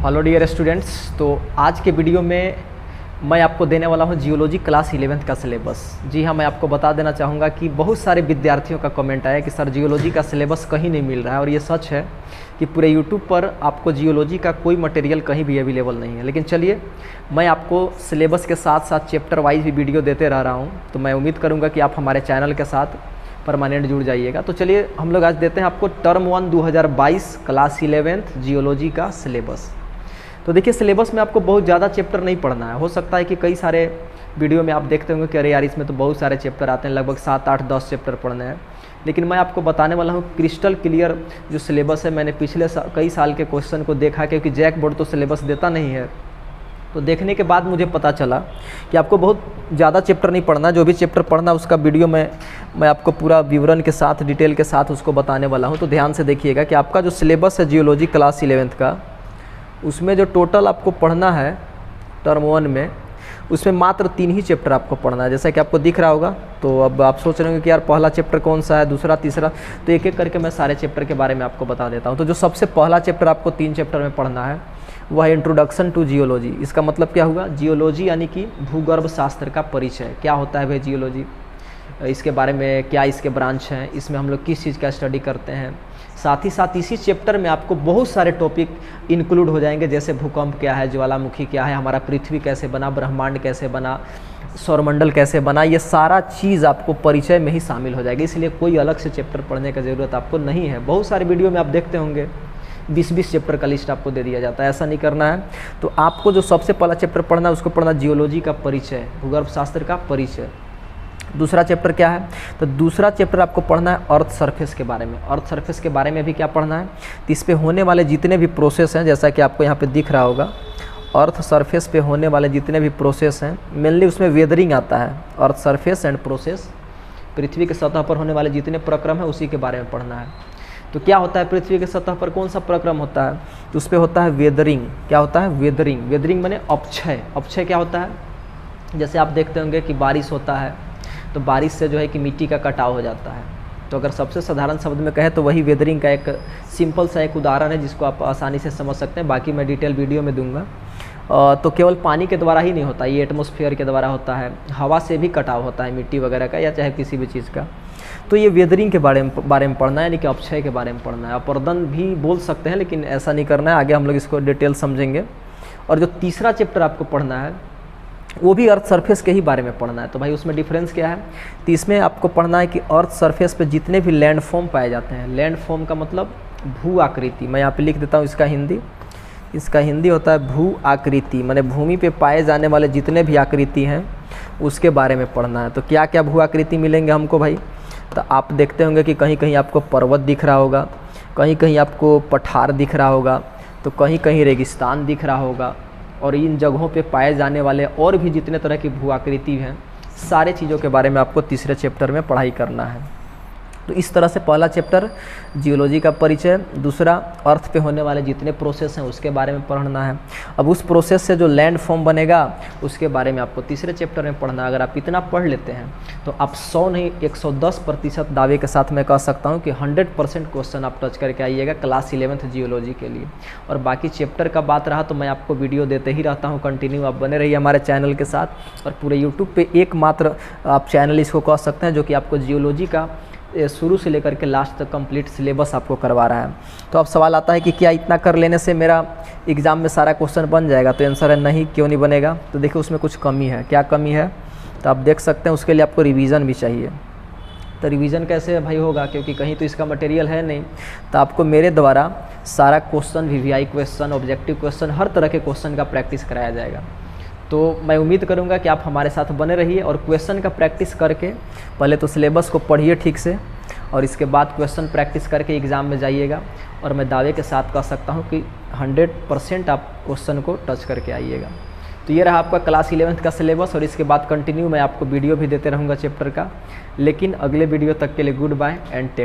Hello dear students. तो आज के वीडियो में मैं आपको देने वाला हूं जियोलॉजी क्लास 11th का सिलेबस। जी हाँ, मैं आपको बता देना चाहूँगा कि बहुत सारे विद्यार्थियों का कमेंट आया कि सर जियोलॉजी का सिलेबस कहीं नहीं मिल रहा है, और ये सच है कि पूरे यूट्यूब पर आपको जियोलॉजी का कोई मटेरियल कहीं भी अवेलेबल नहीं है। लेकिन चलिए, मैं आपको सिलेबस के साथ साथ चैप्टर वाइज भी वीडियो देते रह रहा हूँ, तो मैं उम्मीद करूँगा कि आप हमारे चैनल के साथ परमानेंट जुड़ जाइएगा। तो चलिए हम लोग आज देते हैं आपको टर्म 1 2022 क्लास 11th जियोलॉजी का सिलेबस। तो देखिए, सिलेबस में आपको बहुत ज़्यादा चैप्टर नहीं पढ़ना है। हो सकता है कि कई सारे वीडियो में आप देखते होंगे कि अरे यार, इसमें तो बहुत सारे चैप्टर आते हैं, लगभग 7, 8, 10 चैप्टर पढ़ने हैं। लेकिन मैं आपको बताने वाला हूँ क्रिस्टल क्लियर जो सिलेबस है। मैंने पिछले कई साल के क्वेश्चन को देखा, क्योंकि जैक बोर्ड तो सिलेबस देता नहीं है। तो देखने के बाद मुझे पता चला कि आपको बहुत ज़्यादा चैप्टर नहीं पढ़ना। जो भी चैप्टर पढ़ना उसका वीडियो में मैं आपको पूरा विवरण के साथ, डिटेल के साथ उसको बताने वाला हूँ। तो ध्यान से देखिएगा कि आपका जो सिलेबस है जियोलॉजी क्लास 11th का, उसमें जो टोटल आपको पढ़ना है टर्म 1 में, उसमें मात्र 3 ही चैप्टर आपको पढ़ना है, जैसा कि आपको दिख रहा होगा। तो अब आप सोच रहे होंगे कि यार पहला चैप्टर कौन सा है, दूसरा, तीसरा। तो एक एक करके मैं सारे चैप्टर के बारे में आपको बता देता हूँ। तो जो सबसे पहला चैप्टर आपको 3 चैप्टर में पढ़ना है वह है इंट्रोडक्शन टू जियोलॉजी। इसका मतलब क्या हुआ? जियोलॉजी यानी कि भूगर्भ शास्त्र का परिचय। क्या होता है भाई जियोलॉजी, इसके बारे में क्या इसके ब्रांच हैं, इसमें हम लोग किस चीज़ का स्टडी करते हैं। साथ ही साथ इसी चैप्टर में आपको बहुत सारे टॉपिक इंक्लूड हो जाएंगे, जैसे भूकंप क्या है, ज्वालामुखी क्या है, हमारा पृथ्वी कैसे बना, ब्रह्मांड कैसे बना, सौरमंडल कैसे बना। ये सारा चीज़ आपको परिचय में ही शामिल हो जाएगी। इसलिए कोई अलग से चैप्टर पढ़ने की ज़रूरत आपको नहीं है। बहुत सारे वीडियो में आप देखते होंगे 20-20 चैप्टर का लिस्ट आपको दे दिया जाता है। ऐसा नहीं करना है। तो आपको जो सबसे पहला चैप्टर पढ़ना है उसको पढ़ना जियोलॉजी का परिचय, भूगर्भ शास्त्र का परिचय। दूसरा चैप्टर क्या है? तो दूसरा चैप्टर आपको पढ़ना है अर्थ सरफेस के बारे में। अर्थ सरफेस के बारे में भी क्या पढ़ना है? तो इस पे होने वाले जितने भी प्रोसेस हैं, जैसा कि आपको यहाँ पे दिख रहा होगा, अर्थ सरफेस पे होने वाले जितने भी प्रोसेस हैं, मेनली उसमें वेदरिंग आता है। अर्थ सरफेस एंड प्रोसेस, पृथ्वी के सतह पर होने वाले जितने प्रक्रम हैं उसी के बारे में पढ़ना है। तो क्या होता है पृथ्वी के सतह पर, कौन सा प्रक्रम होता है? तो उस पर होता है वेदरिंग। क्या होता है? वेदरिंग। वेदरिंग माने अपक्षय। अपक्षय क्या होता है? जैसे आप देखते होंगे कि बारिश होता है, तो बारिश से जो है कि मिट्टी का कटाव हो जाता है। तो अगर सबसे साधारण शब्द में कहें तो वही वेदरिंग का एक सिंपल सा एक उदाहरण है, जिसको आप आसानी से समझ सकते हैं। बाकी मैं डिटेल वीडियो में दूंगा। तो केवल पानी के द्वारा ही नहीं होता, ये एटमॉस्फेयर के द्वारा होता है, हवा से भी कटाव होता है मिट्टी वगैरह का, या चाहे किसी भी चीज़ का। तो ये वेदरिंग के बारे में पढ़ना है, यानी कि अपक्षय के बारे में पढ़ना है। अपर्दन भी बोल सकते हैं, लेकिन ऐसा नहीं करना है। आगे हम लोग इसको डिटेल समझेंगे। और जो तीसरा चैप्टर आपको पढ़ना है वो भी अर्थ सरफेस के ही बारे में पढ़ना है। तो भाई उसमें डिफरेंस क्या है? तो इसमें आपको पढ़ना है कि अर्थ सरफेस पे जितने भी लैंडफॉर्म पाए जाते हैं। लैंडफॉर्म का मतलब भू आकृति। मैं यहाँ पे लिख देता हूँ इसका हिंदी। इसका हिंदी होता है भू आकृति, माने भूमि पे पाए जाने वाले जितने भी आकृति हैं उसके बारे में पढ़ना है। तो क्या क्या भू आकृति मिलेंगे हमको भाई? तो आप देखते होंगे कि कहीं कहीं आपको पर्वत दिख रहा होगा, कहीं कहीं आपको पठार दिख रहा होगा, तो कहीं कहीं रेगिस्तान दिख रहा होगा। और इन जगहों पे पाए जाने वाले और भी जितने तरह की भू आकृति हैं, सारे चीज़ों के बारे में आपको तीसरे चैप्टर में पढ़ाई करना है। तो इस तरह से पहला चैप्टर जियोलॉजी का परिचय, दूसरा अर्थ पे होने वाले जितने प्रोसेस हैं उसके बारे में पढ़ना है। अब उस प्रोसेस से जो लैंड फॉर्म बनेगा उसके बारे में आपको तीसरे चैप्टर में पढ़ना है। अगर आप इतना पढ़ लेते हैं तो आप 100 नहीं 110% दावे के साथ मैं कह सकता हूँ कि 100% क्वेश्चन आप टच करके आइएगा क्लास 11th जियोलॉजी के लिए। और बाकी चैप्टर का बात रहा तो मैं आपको वीडियो देते ही रहता हूँ कंटिन्यू। आप बने रहिए हमारे चैनल के साथ। और पूरे यूट्यूब पर एकमात्र आप चैनल इसको कह सकते हैं जो कि आपको जियोलॉजी का शुरू से लेकर के लास्ट तक कंप्लीट सिलेबस आपको करवा रहा है। तो अब सवाल आता है कि क्या इतना कर लेने से मेरा एग्ज़ाम में सारा क्वेश्चन बन जाएगा? तो आंसर है नहीं। क्यों नहीं बनेगा? तो देखिए उसमें कुछ कमी है। क्या कमी है? तो आप देख सकते हैं उसके लिए आपको रिवीजन भी चाहिए। तो रिवीजन कैसे भाई होगा? क्योंकि कहीं तो इसका मटेरियल है नहीं। तो आपको मेरे द्वारा सारा question, VVI question, objective question, हर तरह के क्वेश्चन का प्रैक्टिस कराया जाएगा। तो मैं उम्मीद करूंगा कि आप हमारे साथ बने रहिए और क्वेश्चन का प्रैक्टिस करके पहले तो सिलेबस को पढ़िए ठीक से, और इसके बाद क्वेश्चन प्रैक्टिस करके एग्ज़ाम में जाइएगा। और मैं दावे के साथ कह सकता हूं कि 100% आप क्वेश्चन को टच करके आइएगा। तो ये रहा आपका क्लास 11th का सिलेबस, और इसके बाद कंटिन्यू मैं आपको वीडियो भी देते रहूँगा चैप्टर का। लेकिन अगले वीडियो तक के लिए गुड बाय एंड टेक।